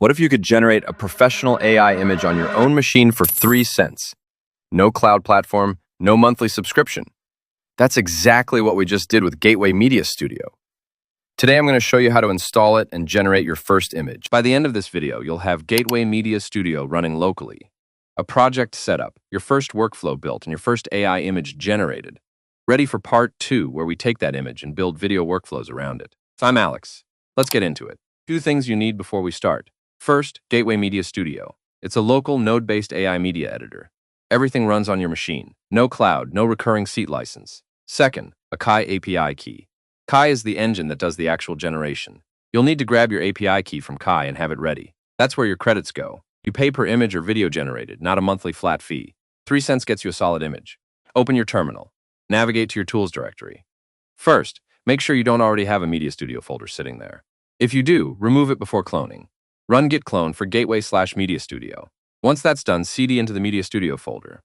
What if you could generate a professional AI image on your own machine for 3 cents? No cloud platform, no monthly subscription. That's exactly what we just did with Gateway Media Studio. Today I'm going to show you how to install it and generate your first image. By the end of this video, you'll have Gateway Media Studio running locally, a project setup, your first workflow built, and your first AI image generated. Ready for part 2, where we take that image and build video workflows around it. So I'm Alex. Let's get into it. 2 things you need before we start. First, Gateway Media Studio. It's a local node-based AI media editor. Everything runs on your machine. No cloud, no recurring seat license. Second, a Kie API key. Kie is the engine that does the actual generation. You'll need to grab your API key from Kie and have it ready. That's where your credits go. You pay per image or video generated, not a monthly flat fee. 3 cents gets you a solid image. Open your terminal. Navigate to your tools directory. First, make sure you don't already have a Media Studio folder sitting there. If you do, remove it before cloning. Run git clone for gateway/media studio. Once that's done, cd into the Media Studio folder.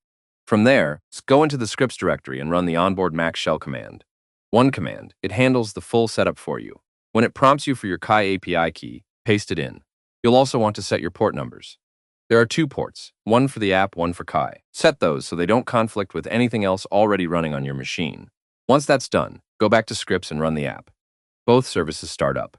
From there, go into the scripts directory and run the onboard max shell command. One command, it handles the full setup for you. When it prompts you for your Kie API key, paste it in. You'll also want to set your port numbers. There are 2 ports, one for the app, one for Kie. Set those so they don't conflict with anything else already running on your machine. Once that's done, go back to scripts and run the app. Both services start up.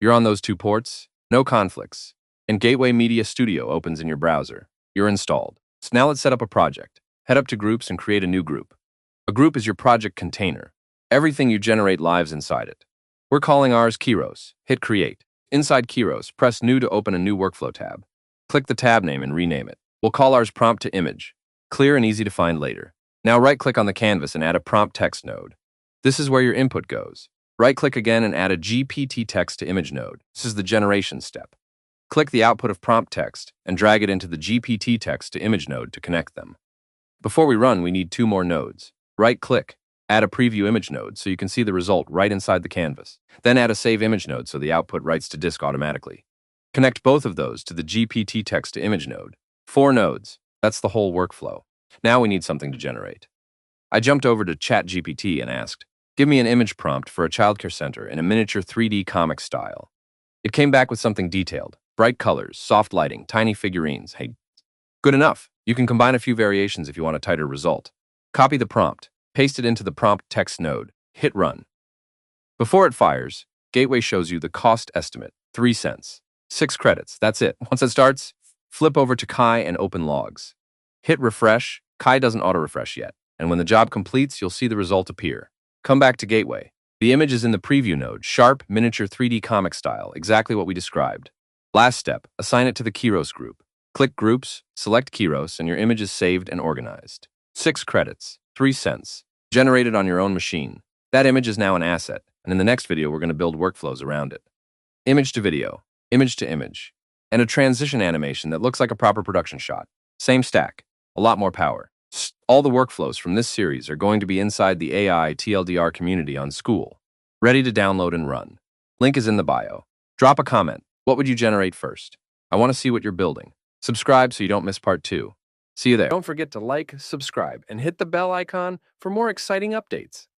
You're on those 2 ports, no conflicts, and Gateway Media Studio opens in your browser. You're installed. So now let's set up a project. Head up to Groups and create a new group. A group is your project container. Everything you generate lives inside it. We're calling ours Keyros. Hit Create. Inside Keyros, press New to open a new workflow tab. Click the tab name and rename it. We'll call ours Prompt to Image. Clear and easy to find later. Now right-click on the canvas and add a prompt text node. This is where your input goes. Right-click again and add a GPT text to image node. This is the generation step. Click the output of prompt text and drag it into the GPT text to image node to connect them. Before we run, we need 2 more nodes. Right-click, add a preview image node so you can see the result right inside the canvas. Then add a save image node so the output writes to disk automatically. Connect both of those to the GPT text to image node. 4 nodes. That's the whole workflow. Now we need something to generate. I jumped over to ChatGPT and asked, "Give me an image prompt for a childcare center in a miniature 3D comic style." It came back with something detailed. Bright colors, soft lighting, tiny figurines. Hey, good enough. You can combine a few variations if you want a tighter result. Copy the prompt, paste it into the prompt text node, hit run. Before it fires, Gateway shows you the cost estimate, 3 cents. 6 credits, that's it. Once it starts, flip over to Kie and open logs. Hit refresh. Kie doesn't auto-refresh yet, and when the job completes, you'll see the result appear. Come back to Gateway. The image is in the preview node, sharp, miniature 3D comic style, exactly what we described. Last step, assign it to the Keyros group. Click Groups, select Keyros, and your image is saved and organized. 6 credits, 3 cents, generated on your own machine. That image is now an asset, and in the next video, we're going to build workflows around it. Image to video, image to image, and a transition animation that looks like a proper production shot. Same stack, a lot more power. All the workflows from this series are going to be inside the AiTLDR community on School, ready to download and run. Link is in the bio. Drop a comment. What would you generate first? I want to see what you're building. Subscribe so you don't miss part 2. See you there. Don't forget to like, subscribe, and hit the bell icon for more exciting updates.